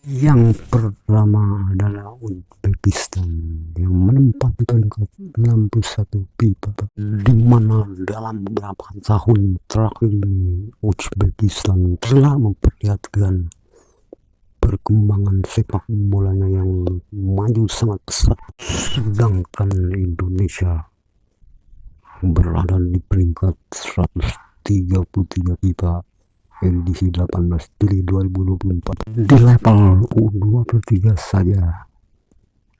Yang pertama adalah Uzbekistan yang menempati peringkat 61 FIFA, di mana dalam beberapa tahun terakhir ini Uzbekistan telah memperlihatkan perkembangan sepak bolanya yang maju sangat pesat, sedangkan Indonesia berada di peringkat 133 FIFA edisi 18 Juli 2024. Di level U23 saja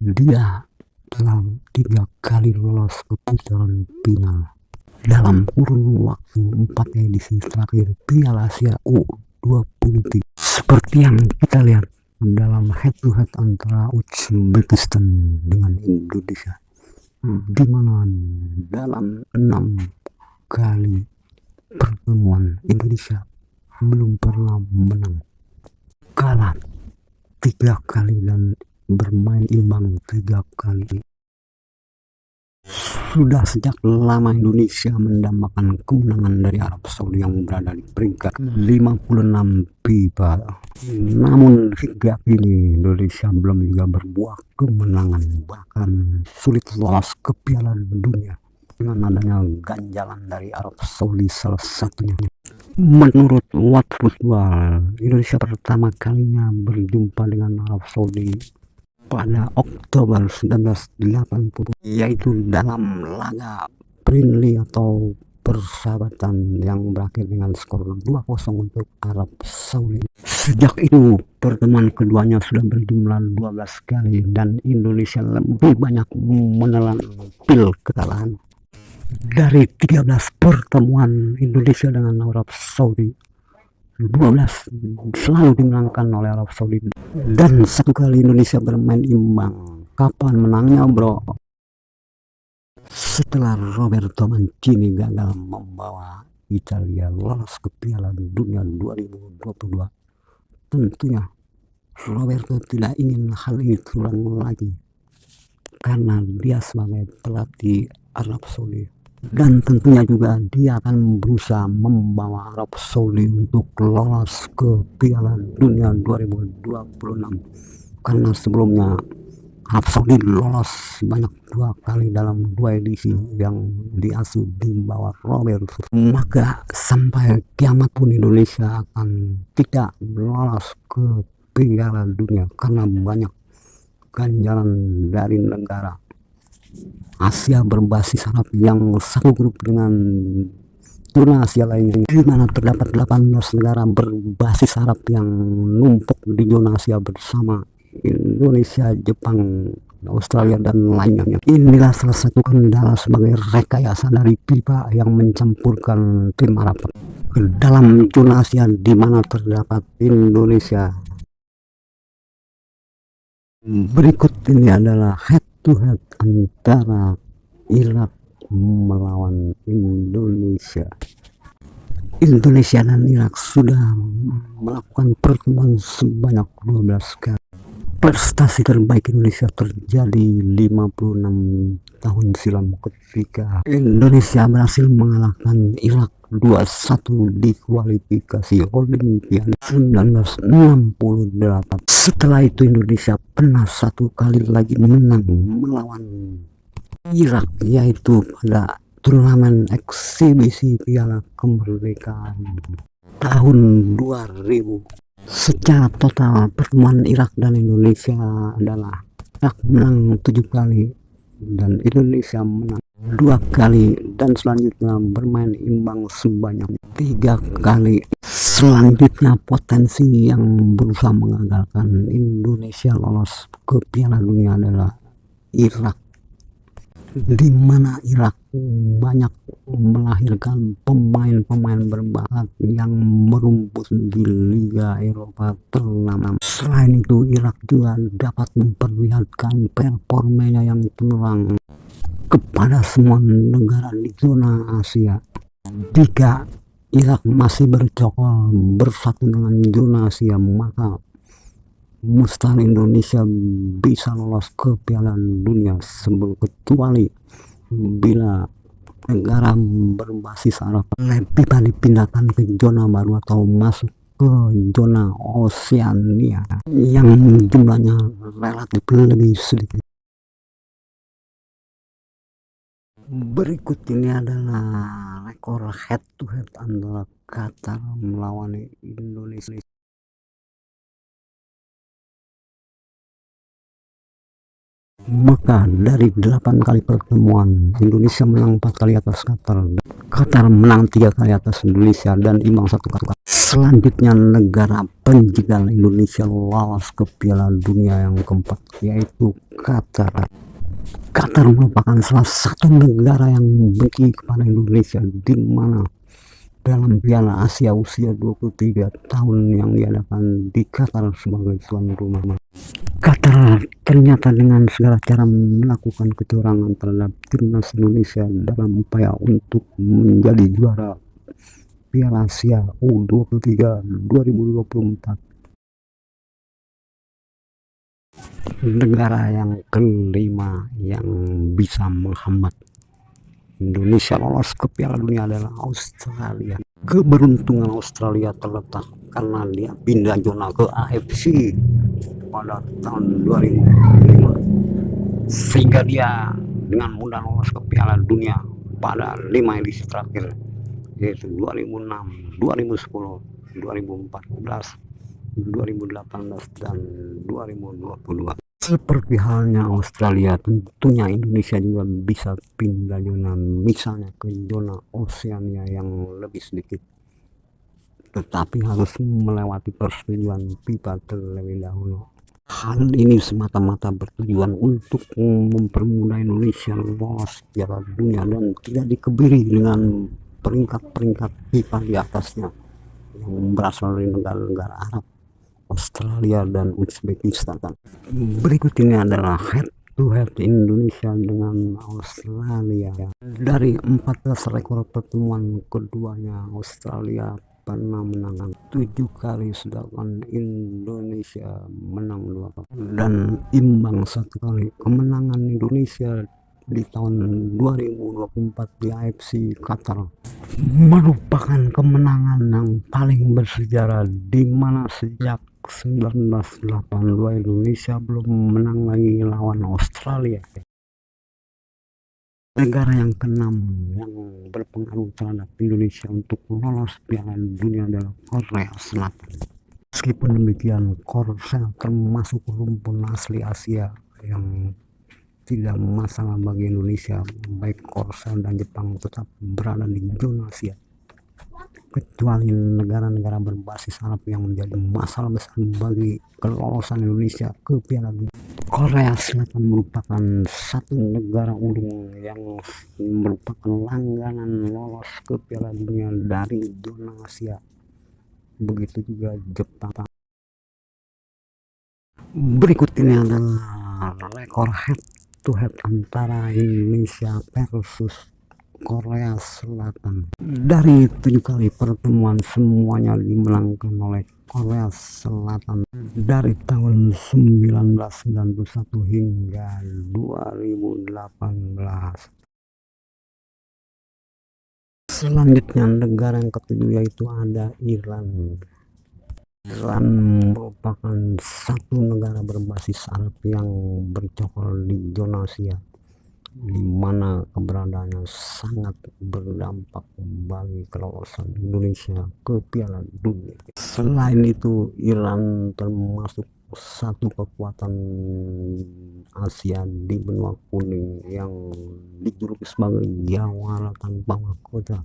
dia telah 3 kali lolos ke putaran final dalam kurun waktu 4 edisi terakhir Piala Asia U23. Seperti yang kita lihat dalam head to head antara Uzbekistan dengan Indonesia, di mana dalam 6 kali pertemuan Indonesia belum pernah menang, kalah 3 kali dan bermain imbang 3 kali. Sudah sejak lama Indonesia mendambakan kemenangan dari Arab Saudi yang berada di peringkat 56 FIFA. Namun hingga kini Indonesia belum juga berbuah kemenangan, bahkan sulit lolos ke Piala Dunia dengan adanya ganjalan dari Arab Saudi salah satunya. Menurut What Football, Indonesia pertama kalinya berjumpa dengan Arab Saudi pada Oktober 1980, yaitu dalam laga friendly atau persahabatan yang berakhir dengan skor 2-0 untuk Arab Saudi. Sejak itu pertemuan keduanya sudah berjumlah 12 kali dan Indonesia lebih banyak menelan pil kekalahan. Dari 13 pertemuan Indonesia dengan Arab Saudi, 12 selalu dimenangkan oleh Arab Saudi, dan 1 kali Indonesia bermain imbang. Kapan menangnya, bro? Setelah Roberto Mancini gagal membawa Italia lolos ke Piala Dunia 2022, tentunya Roberto tidak ingin hal ini terulang lagi karena dia sebagai pelatih Arab Saudi, dan tentunya juga dia akan berusaha membawa Arab Saudi untuk lolos ke Piala Dunia 2026, karena sebelumnya Arab Saudi lolos sebanyak 2 kali dalam 2 edisi yang diasuh di bawah Roberto. Maka sampai kiamat pun Indonesia akan tidak lolos ke Piala Dunia karena banyak ganjalan dari negara Asia berbasis Arab yang satu grup dengan zona Asia lainnya, di mana terdapat 18 negara berbasis Arab yang numpuk di zona Asia bersama Indonesia, Jepang, Australia dan lainnya. Inilah salah satu kendala sebagai rekayasa dari FIFA yang mencampurkan tim Arab ke dalam zona Asia, di mana terdapat Indonesia. Berikut ini adalah head to head antara Irak melawan Indonesia. Indonesia dan Irak sudah melakukan pertemuan sebanyak 12 kali. Prestasi terbaik Indonesia terjadi 56 tahun silam ketika Indonesia berhasil mengalahkan Irak 2-1 di kualifikasi Olimpiade 1968. Setelah itu Indonesia pernah 1 kali lagi menang melawan Irak, yaitu pada turnamen eksibisi Piala Kemerdekaan tahun 2000. Secara total pertemuan Irak dan Indonesia adalah Irak menang 7 kali dan Indonesia menang 2 kali, dan selanjutnya bermain imbang sebanyak 3 kali. Selanjutnya potensi yang berusaha mengagalkan Indonesia lolos ke Piala Dunia adalah Irak, di mana Irak banyak melahirkan pemain-pemain berbakat yang merumput di Liga Eropa ternama. Selain itu Irak juga dapat memperlihatkan performanya yang cemerlang kepada semua negara di zona Asia. Jika Irak masih bercokol bersatu dengan zona Asia, maka mustahil Indonesia bisa lolos ke Piala Dunia, kecuali bila negara berbasis Arab lebih dipindahkan ke zona baru atau masuk ke zona Oseania yang jumlahnya relatif lebih sedikit. Berikut ini adalah rekor head to head antara Qatar melawan Indonesia. Maka dari 8 kali pertemuan, Indonesia menang 4 kali atas Qatar. Qatar menang 3 kali atas Indonesia dan imbang 1 kali. Selanjutnya negara penjegal Indonesia lolos ke Piala Dunia yang keempat, yaitu Qatar. Qatar merupakan salah satu negara yang benci kepada Indonesia, di mana dalam Piala Asia usia 23 tahun yang diadakan di Qatar sebagai tuan rumah. Qatar ternyata dengan segala cara melakukan kecurangan terhadap timnas Indonesia dalam upaya untuk menjadi juara Piala Asia U23 2024. Negara yang kelima yang bisa menghambat Indonesia lolos ke Piala Dunia adalah Australia. Keberuntungan Australia terletak karena dia pindah zona ke AFC pada tahun 2005, sehingga dia dengan mudah lolos ke Piala Dunia pada 5 edisi terakhir, yaitu 2006, 2010, 2014, 2018, dan 2022. Seperti halnya Australia, tentunya Indonesia juga bisa pindah zona, misalnya ke zona Oseania yang lebih sedikit, tetapi harus melewati persetujuan FIFA terlebih dahulu. Hal ini semata-mata bertujuan untuk mempermudah Indonesia lolos Piala Dunia dan tidak dikebiri dengan peringkat-peringkat FIFA di atasnya yang berasal dari negara-negara Arab, Australia, dan Uzbekistan. Berikut ini adalah head to head Indonesia dengan Australia. Dari 14 rekor pertemuan keduanya, Australia pernah menang 7 kali, sedangkan Indonesia menang 2 kali dan imbang 1 kali. Kemenangan Indonesia di tahun 2024 di AFC Qatar merupakan kemenangan yang paling bersejarah, di mana sejak 1982 Indonesia belum menang lagi lawan Australia. Negara yang keenam yang berpengaruh terhadap Indonesia untuk lolos Piala Dunia adalah Korea Selatan. Meskipun demikian, Korea termasuk rumpun asli Asia yang tidak masalah bagi Indonesia. Baik Korea dan Jepang tetap berada di zona Asia, kecuali negara-negara berbasis Arab yang menjadi masalah besar bagi kelolosan Indonesia ke Piala Dunia. Korea Selatan merupakan satu negara ulung yang merupakan langganan lolos ke Piala Dunia dari zona Asia. Begitu juga Jepang. Berikut ini adalah rekor head to head antara Indonesia versus Korea Selatan. Dari 7 kali pertemuan, semuanya dimenangkan oleh Korea Selatan dari tahun 1991 hingga 2018. Selanjutnya negara yang ketujuh yaitu ada Iran. Iran merupakan satu negara berbasis Arab yang bercokol di zona Asia, di mana keberadaannya sangat berdampak bagi kelolosan Indonesia ke Piala Dunia. Selain itu, Iran termasuk satu kekuatan Asia di benua kuning yang dijuluki sebagai jawara tanpa mahkota,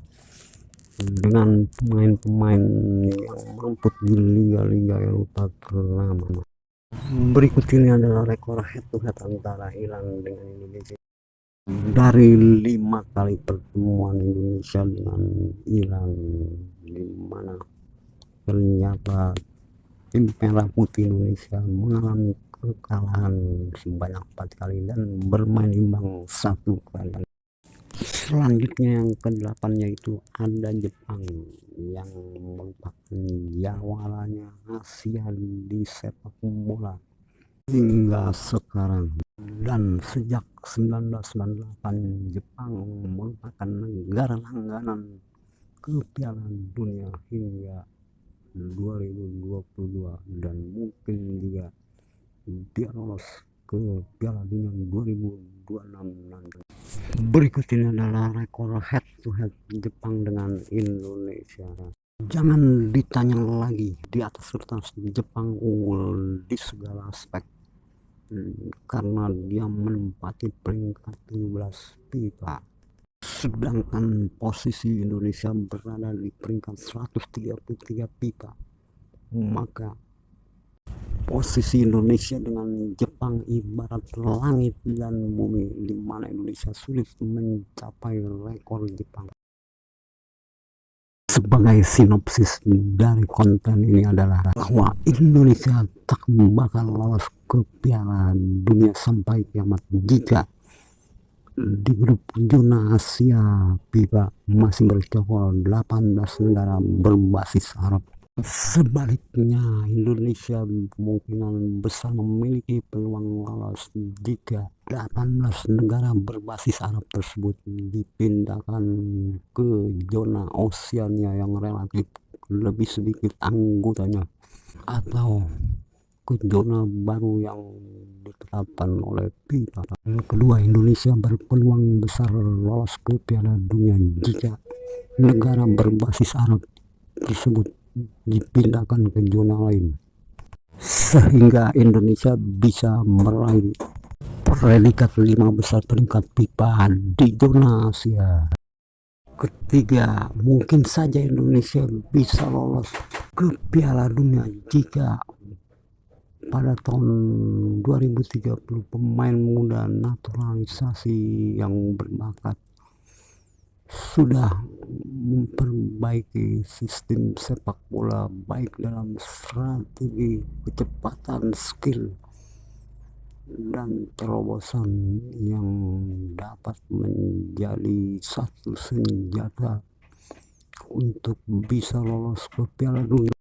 dengan pemain-pemain yang merumput di liga-liga Eropa ternama. Berikut ini adalah rekor head to head antara Iran dengan Indonesia. Dari 5 kali pertemuan Indonesia dengan Iran, di mana ternyata tim merah putih Indonesia mengalami kekalahan sebanyak 4 kali dan bermain imbang 1 kali. Selanjutnya yang ke-8 yaitu ada Jepang yang merupakan jawaranya Asia di sepak bola hingga sekarang. Dan sejak 1998 Jepang merupakan negara langganan ke Piala Dunia hingga 2022 dan mungkin juga dia lolos ke Piala Dunia 2026 nanti. Berikut ini adalah rekor head to head Jepang dengan Indonesia. Jangan ditanya lagi, di atas kertas Jepang unggul di segala aspek karena dia menempati peringkat 17 FIFA. Sedangkan posisi Indonesia berada di peringkat 133 FIFA. Maka posisi Indonesia dengan Jepang ibarat langit dan bumi, di mana Indonesia sulit mencapai rekor Jepang. Sebagai sinopsis dari konten ini adalah bahwa Indonesia tak bakal lolos ke Piala Dunia sampai kiamat jika di grup zona Asia FIFA masih bercokol 18 negara berbasis Arab. Sebaliknya, Indonesia kemungkinan besar memiliki peluang lolos jika 18 negara berbasis Arab tersebut dipindahkan ke zona Oseania yang relatif lebih sedikit anggotanya, atau ke zona baru yang ditetapkan oleh FIFA. Kedua, Indonesia berpeluang besar lolos ke Piala Dunia jika negara berbasis Arab tersebut dipindahkan ke zona lain, sehingga Indonesia bisa meraih predikat 5 besar peringkat FIFA di zona Asia. Ketiga, mungkin saja Indonesia bisa lolos ke Piala Dunia jika pada tahun 2030 pemain muda naturalisasi yang berbakat sudah memperbaiki sistem sepak bola baik dalam strategi, kecepatan, skill, dan terobosan yang dapat menjadi satu senjata untuk bisa lolos ke Piala Dunia.